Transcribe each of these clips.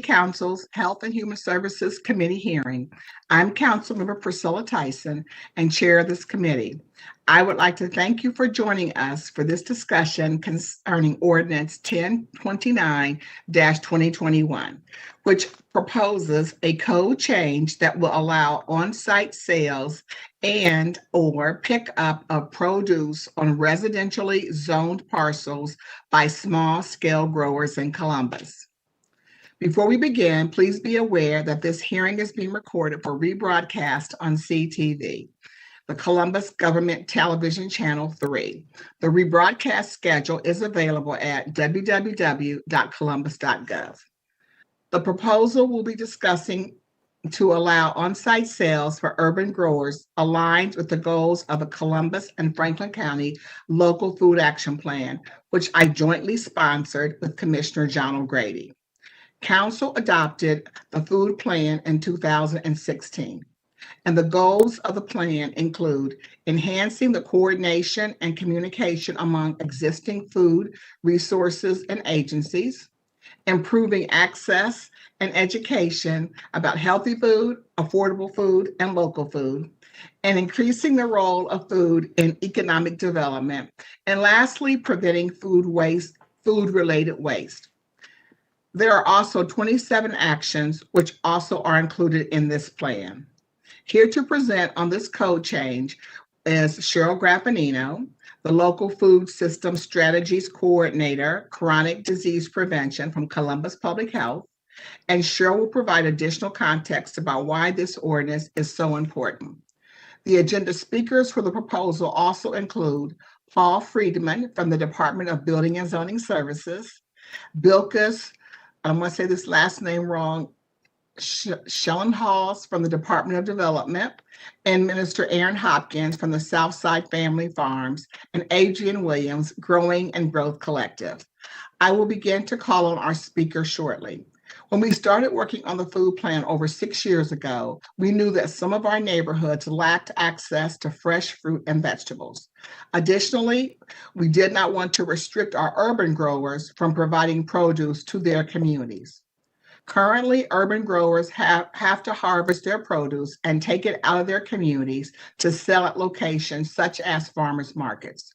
Council's Health and Human Services Committee hearing. I'm Councilmember Priscilla Tyson and Chair of this committee. I would like to thank you for joining us for this discussion concerning Ordinance 1029-2021, which proposes a code change that will allow on-site sales and/or pickup of produce on residentially zoned parcels by small-scale growers in Columbus. Before we begin, please be aware that this hearing is being recorded for rebroadcast on CTV, the Columbus Government Television Channel 3. The rebroadcast schedule is available at www.columbus.gov. The proposal we'll be discussing to allow on-site sales for urban growers aligns with the goals of the Columbus and Franklin County Local Food Action Plan, which I jointly sponsored with Commissioner John O'Grady. Council adopted the food plan in 2016, and the goals of the plan include enhancing the coordination and communication among existing food resources and agencies, improving access and education about healthy food, affordable food, and local food, and increasing the role of food in economic development, and lastly, preventing food-related waste. There are also 27 actions which also are included in this plan. Here to present on this code change is Cheryl Grappanino, the Local Food System Strategies Coordinator, Chronic Disease Prevention from Columbus Public Health, and Cheryl will provide additional context about why this ordinance is so important. The agenda speakers for the proposal also include Paul Friedman from the Department of Building and Zoning Services, Bilkis, I'm going to say this last name wrong, Schellenhals from the Department of Development, and Minister Aaron Hopkins from the Southside Family Farms, and Adrian Williams, Growing and Growth Collective. I will begin to call on our speakers shortly. When we started working on the food plan over 6 years ago, we knew that some of our neighborhoods lacked access to fresh fruit and vegetables. Additionally, we did not want to restrict our urban growers from providing produce to their communities. Currently, urban growers have to harvest their produce and take it out of their communities to sell at locations such as farmers markets.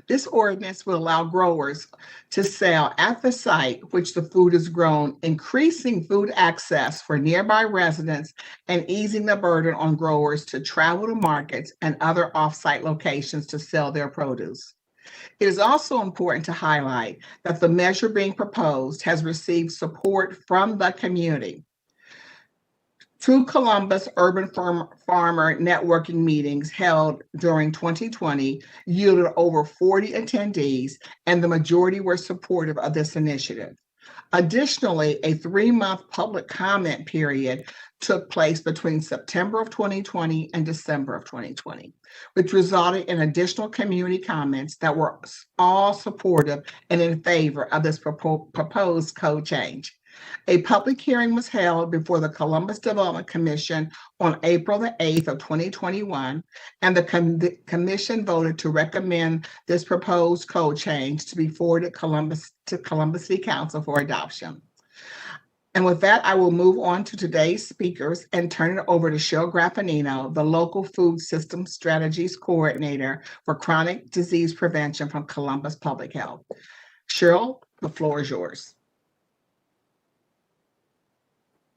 This ordinance will allow growers to sell at the site which the food is grown, increasing food access for nearby residents and easing the burden on growers to travel to markets and other off-site locations to sell their produce. It is also important to highlight that the measure being proposed has received support from the community. Two Columbus urban farmer networking meetings held during 2020 yielded over 40 attendees, and the majority were supportive of this initiative. Additionally, a 3-month public comment period took place between September of 2020 and December of 2020, which resulted in additional community comments that were all supportive and in favor of this proposed code change. A public hearing was held before the Columbus Development Commission on April the 8th of 2021, and the commission voted to recommend this proposed code change to be forwarded to Columbus City Council for adoption. And with that, I will move on to today's speakers and turn it over to Cheryl Grappanino, the Local Food System Strategies Coordinator for Chronic Disease Prevention from Columbus Public Health. Cheryl, the floor is yours.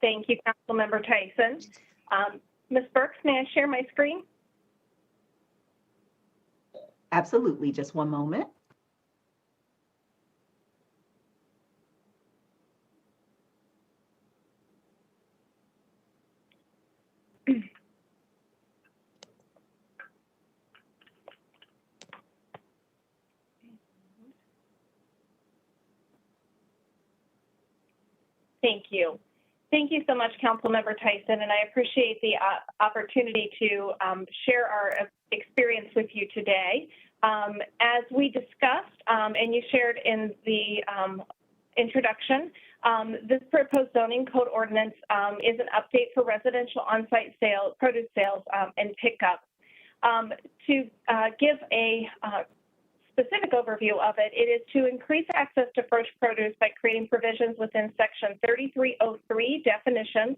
Thank you, Councilmember Tyson. Ms. Burks, may I share my screen? Absolutely, just one moment. Thank you. Thank you so much, Councilmember Tyson, and I appreciate the opportunity to share our experience with you today. As we discussed, and you shared in the introduction, this proposed zoning code ordinance is an update for residential on-site sales, produce sales, and pickup. To give a specific overview of it, it is to increase access to fresh produce by creating provisions within Section 3303, definitions,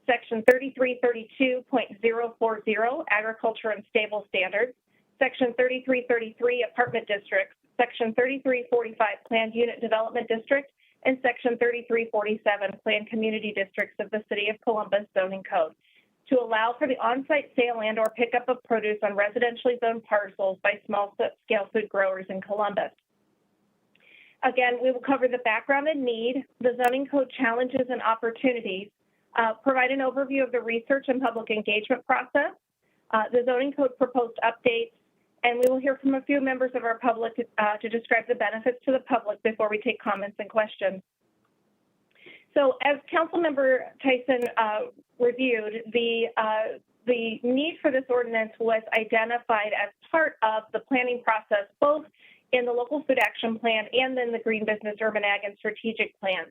Section 3332.040, agriculture and stable standards, Section 3333, apartment districts, Section 3345, planned unit development district, and Section 3347, planned community districts of the City of Columbus zoning code, to allow for the on-site sale and or pickup of produce on residentially zoned parcels by small-scale food growers in Columbus. Again, we will cover the background and need, the zoning code challenges and opportunities, provide an overview of the research and public engagement process, the zoning code proposed updates, and we will hear from a few members of our public to describe the benefits to the public before we take comments and questions. So as Councilmember Tyson reviewed, the need for this ordinance was identified as part of the planning process, both in the local food action plan and then the green business, urban ag, and strategic plan.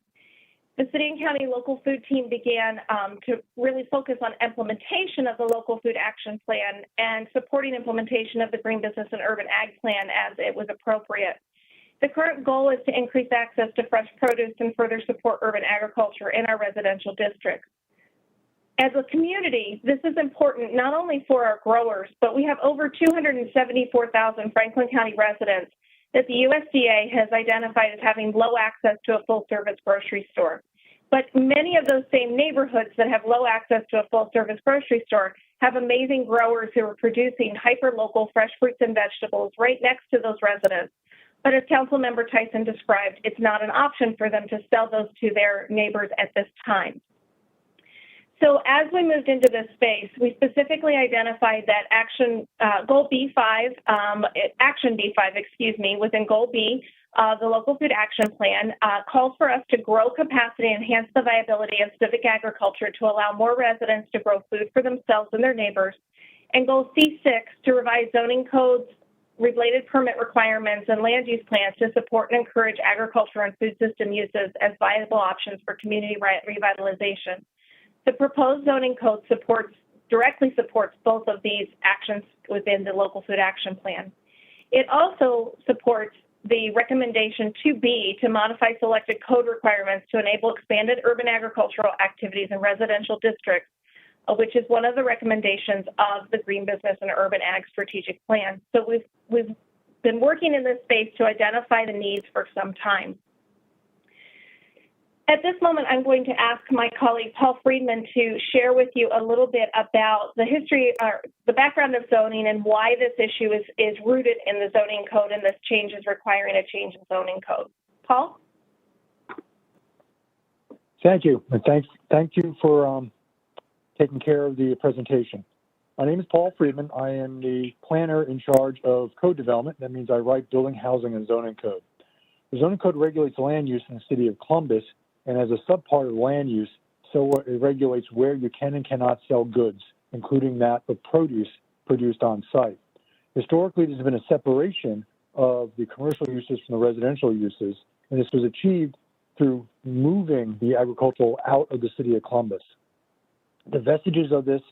The city and county local food team began to really focus on implementation of the local food action plan and supporting implementation of the green business and urban ag plan as it was appropriate. The current goal is to increase access to fresh produce and further support urban agriculture in our residential districts. As a community, this is important not only for our growers, but we have over 274,000 Franklin County residents that the USDA has identified as having low access to a full-service grocery store. But many of those same neighborhoods that have low access to a full-service grocery store have amazing growers who are producing hyper-local fresh fruits and vegetables right next to those residents. But as Councilmember Tyson described, it's not an option for them to sell those to their neighbors at this time. So as we moved into this space, we specifically identified that goal B5, action B5, excuse me, within goal B, the local food action plan calls for us to grow capacity and enhance the viability of civic agriculture to allow more residents to grow food for themselves and their neighbors. And goal C6, to revise zoning codes, related permit requirements, and land use plans to support and encourage agriculture and food system uses as viable options for community revitalization. The proposed zoning code directly supports both of these actions within the local food action plan. It also supports the recommendation 2B to modify selected code requirements to enable expanded urban agricultural activities in residential districts, which is one of the recommendations of the Green Business and Urban Ag Strategic Plan. So we've been working in this space to identify the needs for some time. At this moment, I'm going to ask my colleague Paul Friedman to share with you a little bit about the history, or the background of zoning, and why this issue is rooted in the zoning code, and this change is requiring a change in zoning code. Paul? Thank you, and thank you for taking care of the presentation. My name is Paul Friedman. I am the planner in charge of code development. That means I write building, housing, and zoning code. The zoning code regulates land use in the city of Columbus, and as a subpart of land use, so it regulates where you can and cannot sell goods, including that of produce produced on site. Historically, there's been a separation of the commercial uses from the residential uses, and this was achieved through moving the agricultural out of the city of Columbus. The vestiges of this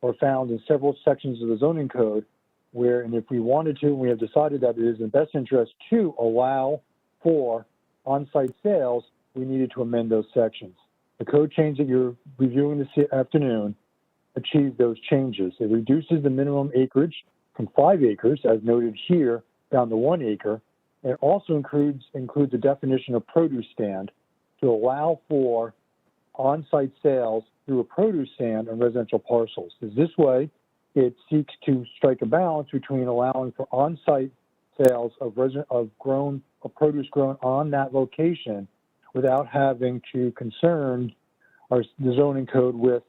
are found in several sections of the zoning code where, and if we wanted to, we have decided that it is in best interest to allow for on-site sales, we needed to amend those sections. The code change that you're reviewing this afternoon achieved those changes. It reduces the minimum acreage from 5 acres, as noted here, down to 1 acre. And it also includes a definition of produce stand to allow for on-site sales through a produce stand on residential parcels. This way, it seeks to strike a balance between allowing for on-site sales of produce grown on that location without having to concern the zoning code with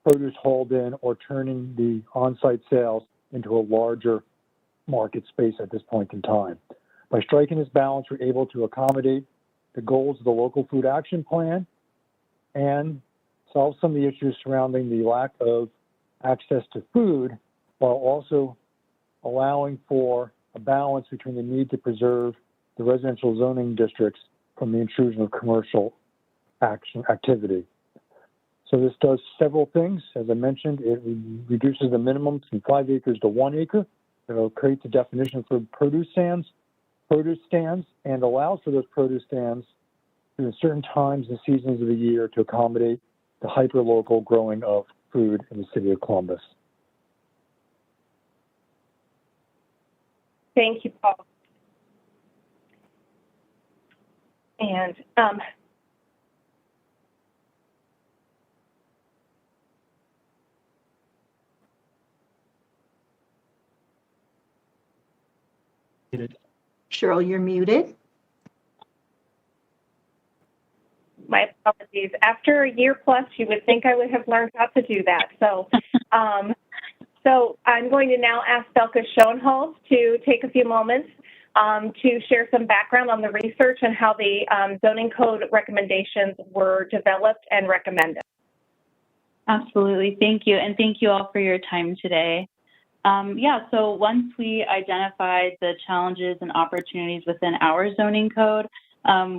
produce hauled in or turning the on-site sales into a larger market space at this point in time. By striking this balance, we're able to accommodate the goals of the local food action plan and solve some of the issues surrounding the lack of access to food, while also allowing for a balance between the need to preserve the residential zoning districts from the intrusion of commercial activity. So this does several things. As I mentioned, it reduces the minimum from 5 acres to 1 acre. It will create the definition for produce stands, produce stands and allows for those produce stands during certain times and seasons of the year to accommodate the hyper-local growing of food in the city of Columbus. Thank you, Paul. And Cheryl, you're muted. my apologies. After a year plus, you would think I would have learned how to do that. So, so I'm going to now ask Belka Schoenholz to take a few moments to share some background on the research and how the zoning code recommendations were developed and recommended. Absolutely. Thank you. And thank you all for your time today. Yeah, so once we identified the challenges and opportunities within our zoning code,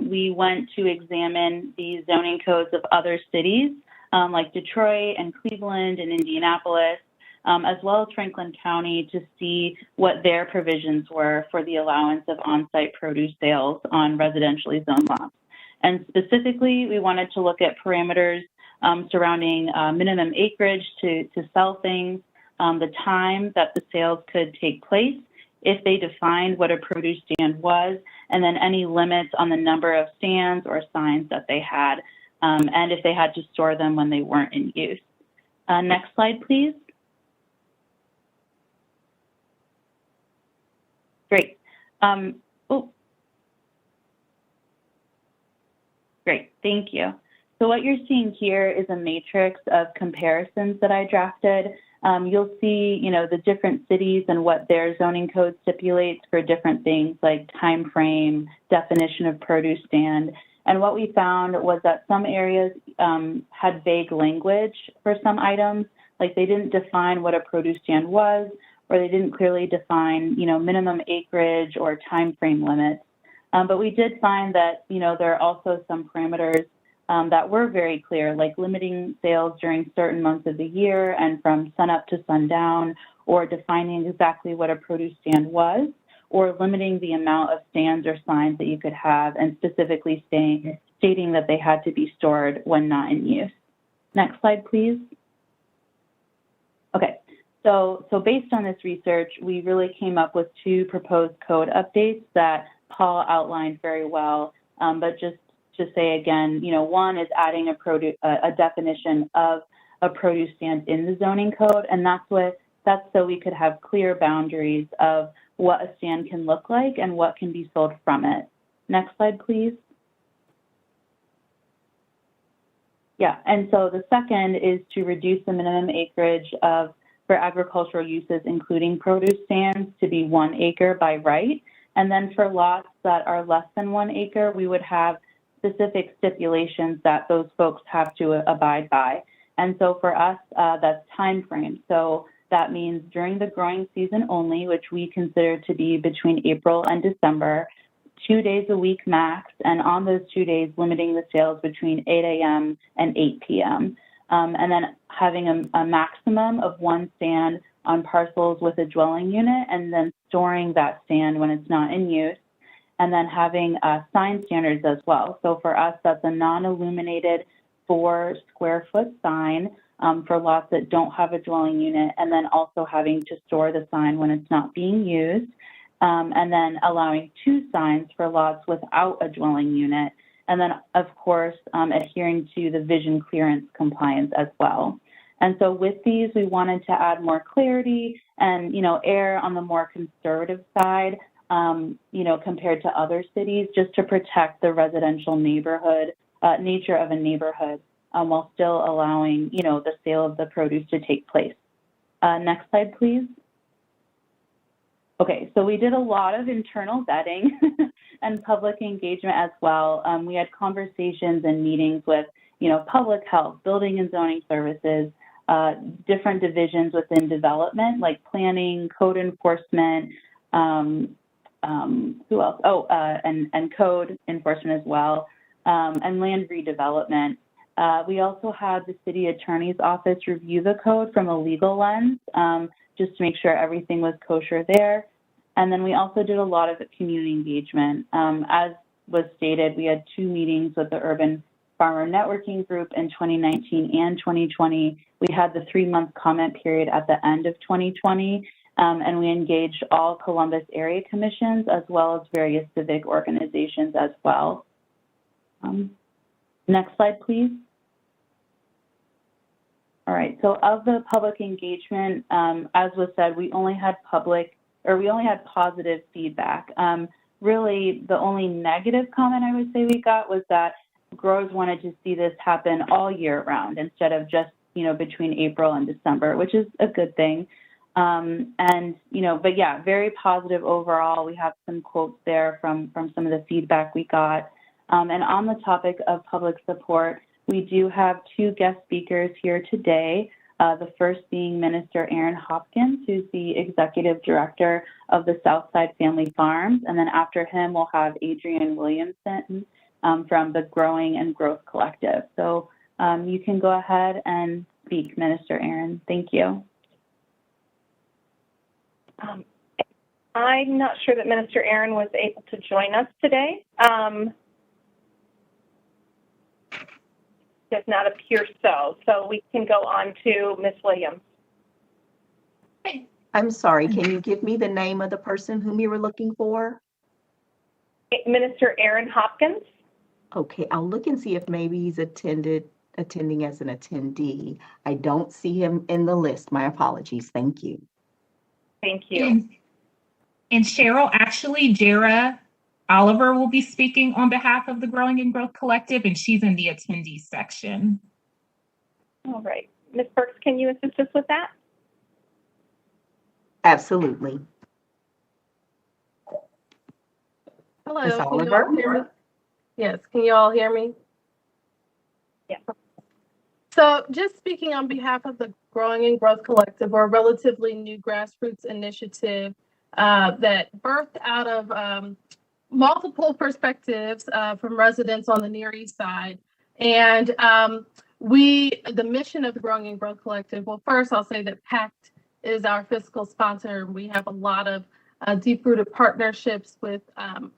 we went to examine the zoning codes of other cities like Detroit and Cleveland and Indianapolis, as well as Franklin County, to see what their provisions were for the allowance of on-site produce sales on residentially zoned lots. And specifically, we wanted to look at parameters surrounding minimum acreage to sell things, the time that the sales could take place, if they defined what a produce stand was, and then any limits on the number of stands or signs that they had, and if they had to store them when they weren't in use. Next slide, please. Great. Great, thank you. So what you're seeing here is a matrix of comparisons that I drafted. You'll see, the different cities and what their zoning code stipulates for different things like time frame, definition of produce stand. And what we found was that some areas had vague language for some items, like they didn't define what a produce stand was, or they didn't clearly define, minimum acreage or time frame limits. But we did find that, there are also some parameters that were very clear, like limiting sales during certain months of the year and from sunup to sundown, or defining exactly what a produce stand was, or limiting the amount of stands or signs that you could have, and specifically stating that they had to be stored when not in use. Next slide, please. Okay, so based on this research, we really came up with two proposed code updates that Paul outlined very well, but just to say again, one is adding a definition of a produce stand in the zoning code, and that's so we could have clear boundaries of what a stand can look like and what can be sold from it. Next slide, please. Yeah, and so the second is to reduce the minimum acreage for agricultural uses, including produce stands, to be 1 acre by right. And then for lots that are less than 1 acre, we would have specific stipulations that those folks have to abide by. And so for us, that's time frame. So that means during the growing season only, which we consider to be between April and December, 2 days a week max, and on those 2 days, limiting the sales between 8 a.m. and 8 p.m. And then having a maximum of 1 stand on parcels with a dwelling unit, and then storing that stand when it's not in use. And then having sign standards as well. So for us, that's a non-illuminated 4 square foot sign for lots that don't have a dwelling unit, and then also having to store the sign when it's not being used, and then allowing 2 signs for lots without a dwelling unit, and then of course adhering to the vision clearance compliance as well. And so with these, we wanted to add more clarity and err on the more conservative side, compared to other cities, just to protect the residential neighborhood nature of a neighborhood, while still allowing, the sale of the produce to take place. Next slide, please. Okay, so we did a lot of internal vetting and public engagement as well. We had conversations and meetings with, public health, building and zoning services, different divisions within development, like planning, code enforcement, who else? Oh, and code enforcement as well, and land redevelopment. We also had the city attorney's office review the code from a legal lens, just to make sure everything was kosher there. And then we also did a lot of community engagement. As was stated, we had 2 meetings with the Urban Farmer Networking Group in 2019 and 2020. We had the 3-month comment period at the end of 2020, and we engaged all Columbus area commissions as well as various civic organizations as well. Next slide, please. All right, so of the public engagement, as was said, we only had positive feedback. Really, the only negative comment I would say we got was that growers wanted to see this happen all year round instead of just, between April and December, which is a good thing. But yeah, very positive overall. We have some quotes there from some of the feedback we got. And on the topic of public support, we do have 2 guest speakers here today. The first being Minister Aaron Hopkins, who's the Executive Director of the Southside Family Farms. And then after him, we'll have Adrienne Williamson from the Growing and Growth Collective. So you can go ahead and speak, Minister Aaron. Thank you. I'm not sure that Minister Aaron was able to join us today. Does not appear so. So we can go on to Ms. Williams. I'm sorry, can you give me the name of the person whom you were looking for? Minister Aaron Hopkins. Okay, I'll look and see if maybe he's attending as an attendee. I don't see him in the list. My apologies. Thank you. Thank you. And Cheryl, actually, Jara Oliver will be speaking on behalf of the Growing and Growth Collective, and she's in the attendees section. All right. Ms. Burks, can you assist us with that? Absolutely. Hello, Ms. can you Oliver? all hear me? Yes, can you all hear me? Yeah. So just speaking on behalf of the Growing and Growth Collective, we're a relatively new grassroots initiative that birthed out of multiple perspectives from residents on the Near East Side. And the mission of the Growing and Growth Collective, well, first I'll say that PACT is our fiscal sponsor. We have a lot of deep-rooted partnerships with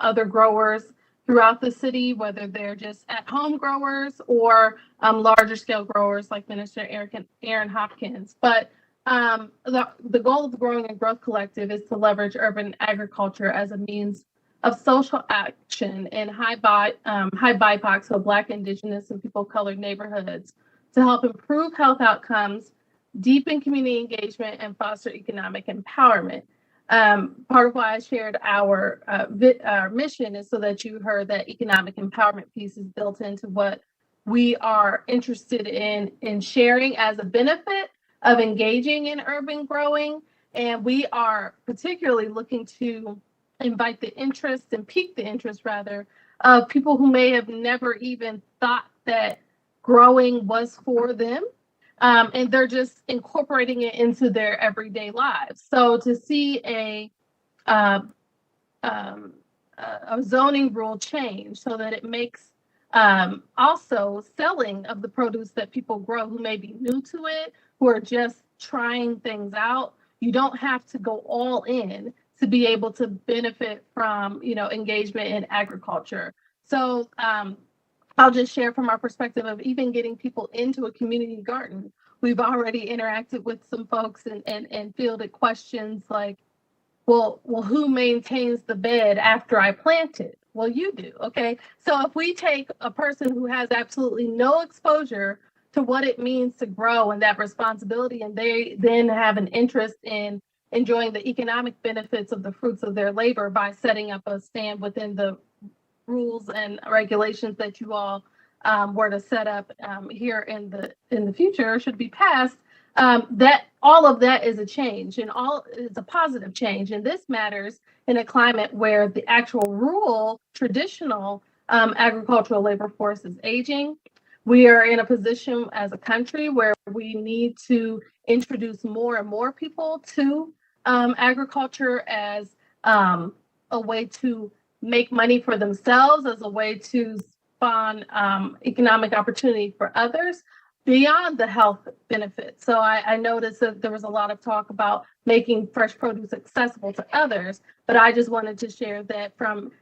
other growers throughout the city, whether they're just at-home growers or larger scale growers like Minister Aaron Hopkins. But the goal of the Growing and Growth Collective is to leverage urban agriculture as a means of social action in high BIPOC, so Black, Indigenous, and people of color neighborhoods to help improve health outcomes, deepen community engagement, and foster economic empowerment. Part of why I shared our mission is so that you heard that economic empowerment piece is built into what we are interested in sharing as a benefit of engaging in urban growing. And we are particularly looking to invite the interest and pique the interest rather of people who may have never even thought that growing was for them. And they're just incorporating it into their everyday lives. So to see a zoning rule change so that it makes also selling of the produce that people grow who may be new to it, who are just trying things out, you don't have to go all in to be able to benefit from, engagement in agriculture. So I'll just share from our perspective of even getting people into a community garden. We've already interacted with some folks and fielded questions like, well, who maintains the bed after I plant it? Well, you do, okay? So if we take a person who has absolutely no exposure to what it means to grow and that responsibility, and they then have an interest in enjoying the economic benefits of the fruits of their labor by setting up a stand within the rules and regulations that you all were to set up here in the future should be passed, that all of that is a change and all is a positive change. And this matters in a climate where the actual rural traditional agricultural labor force is aging. We are in a position as a country where we need to introduce more and more people to agriculture as a way to make money for themselves, as a way to spawn economic opportunity for others. beyond the health benefits. So I noticed that there was a lot of talk about making fresh produce accessible to others, but I just wanted to share that from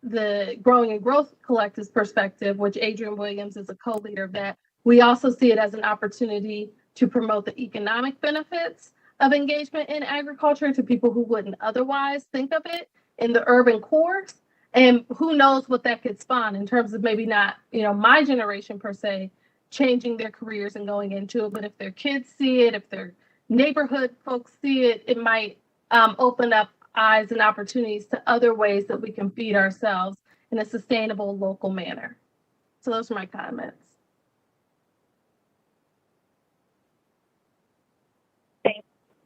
the Growing and Growth Collective's perspective, which Adrian Williams is a co-leader of that, we also see it as an opportunity to promote the economic benefits of engagement in agriculture to people who wouldn't otherwise think of it in the urban cores. And who knows what that could spawn in terms of maybe not, my generation per se, changing their careers and going into it. But if their kids see it, if their neighborhood folks see it, it might open up eyes and opportunities to other ways that we can feed ourselves in a sustainable local manner. So those are my comments.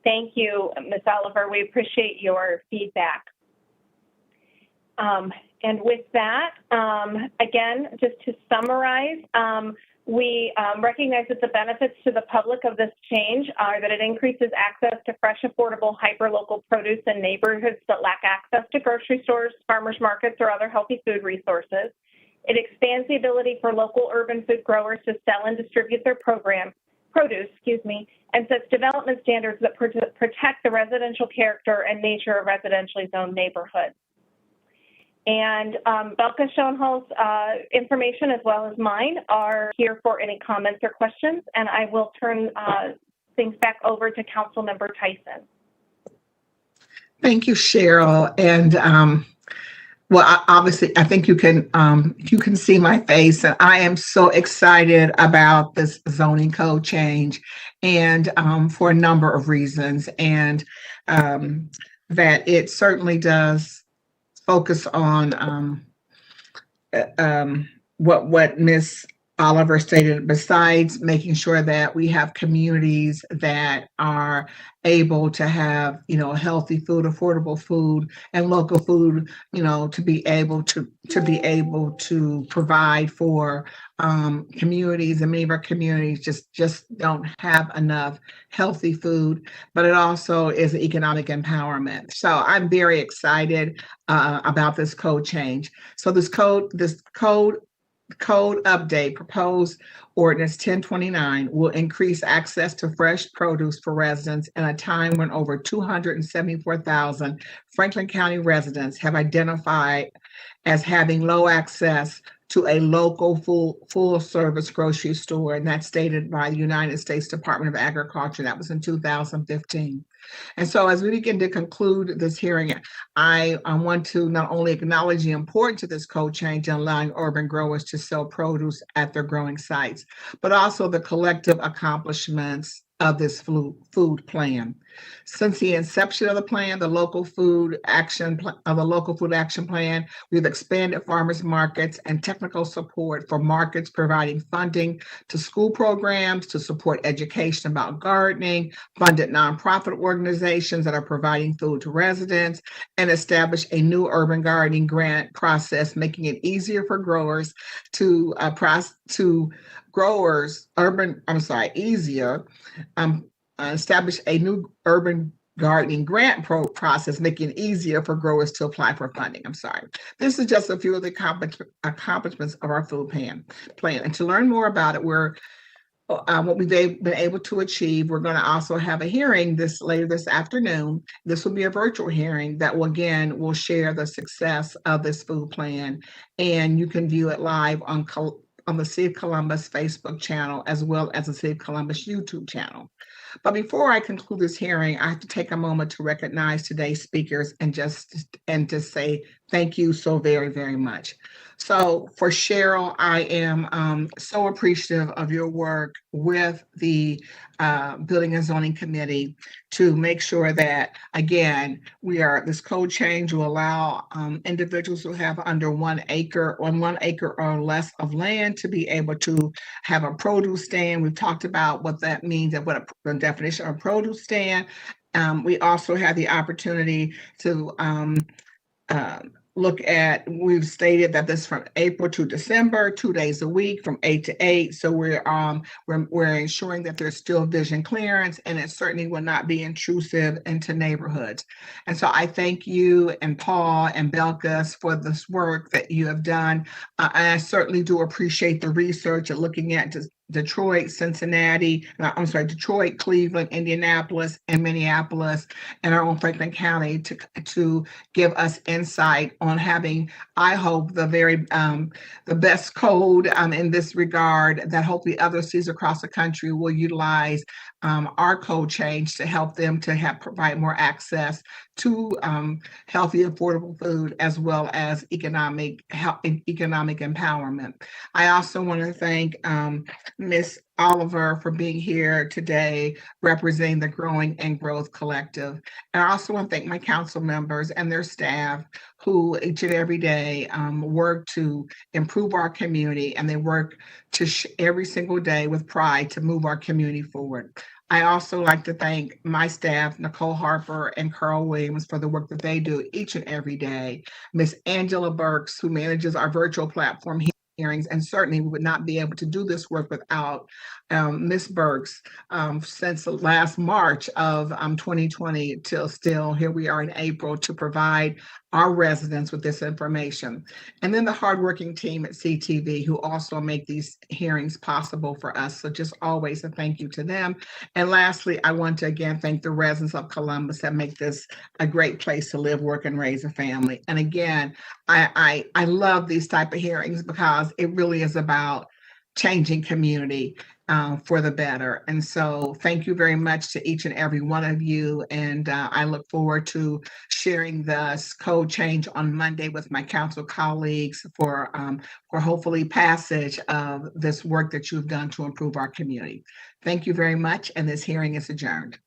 Thank you, Ms. Oliver. We appreciate your feedback. And with that, again, just to summarize, we recognize that the benefits to the public of this change are that it increases access to fresh, affordable, hyperlocal produce in neighborhoods that lack access to grocery stores, farmers markets, or other healthy food resources. It expands the ability for local urban food growers to sell and distribute their produce, and sets development standards that protect the residential character and nature of residentially zoned neighborhoods. And Belka Schoenholz's information, as well as mine, are here for any comments or questions, and I will turn things back over to Councilmember Tyson. Thank you, Cheryl. And obviously, I think you can see my face, and I am so excited about this zoning code change, and for a number of reasons, and that it certainly does focus on what Ms. Oliver stated, besides making sure that we have communities that are able to have, healthy food, affordable food, and local food, to be able to provide for communities. And many of our communities just don't have enough healthy food, but it also is economic empowerment. So I'm very excited about this code change. So this code update, proposed ordinance 1029, will increase access to fresh produce for residents in a time when over 274,000 Franklin County residents have identified as having low access to a local full service grocery store, and that's stated by the United States Department of Agriculture. That was in 2015. And so as we begin to conclude this hearing, I want to not only acknowledge the importance of this code change in allowing urban growers to sell produce at their growing sites, but also the collective accomplishments of this food plan. Since the inception of the plan, the local food action plan, we've expanded farmers markets and technical support for markets, providing funding to school programs to support education about gardening, funded nonprofit organizations that are providing food to residents, and established a new urban gardening grant process, making it easier for growers establish a new urban gardening grant process, making it easier for growers to apply for funding. This is just a few of the accomplishments of our food plan. And to learn more about it, what we've been able to achieve, we're going to also have a hearing later this afternoon. This will be a virtual hearing that will share the success of this food plan, and you can view it live on the City of Columbus Facebook channel, as well as the City of Columbus YouTube channel. But before I conclude this hearing, I have to take a moment to recognize today's speakers and to say thank you so very, very much. So for Cheryl, I am so appreciative of your work with the Building and Zoning Committee to make sure that, again, this code change will allow individuals who have under 1 acre or less of land to be able to have a produce stand. We've talked about what that means and what the definition of a produce stand. We also have the opportunity to we've stated that this from April to December, 2 days a week from 8 to 8. So we're ensuring that there's still vision clearance, and it certainly will not be intrusive into neighborhoods. And so I thank you and Paul and Belkas for this work that you have done. And I certainly do appreciate the research and looking at Detroit, Cincinnati, Detroit, Cleveland, Indianapolis, and Minneapolis, and our own Franklin County to give us insight on having, I hope, the best code in this regard that hopefully other cities across the country will utilize our code change to help them to provide more access to healthy, affordable food, as well as economic empowerment. I also want to thank Ms. Oliver for being here today, representing the Growing and Growth Collective. And I also want to thank my council members and their staff who each and every day work to improve our community, and they work every single day with pride to move our community forward. I also like to thank my staff, Nicole Harper and Carl Williams, for the work that they do each and every day. Miss Angela Burks, who manages our virtual platform hearings, and certainly we would not be able to do this work without Ms. Burks since last March of 2020 till still here we are in April to provide our residents with this information. And then the hardworking team at CTV who also make these hearings possible for us. So just always a thank you to them. And lastly, I want to again thank the residents of Columbus that make this a great place to live, work, and raise a family. And again, I love these type of hearings because it really is about changing community for the better. And so thank you very much to each and every one of you. And I look forward to sharing this code change on Monday with my council colleagues for hopefully passage of this work that you've done to improve our community. Thank you very much. And this hearing is adjourned.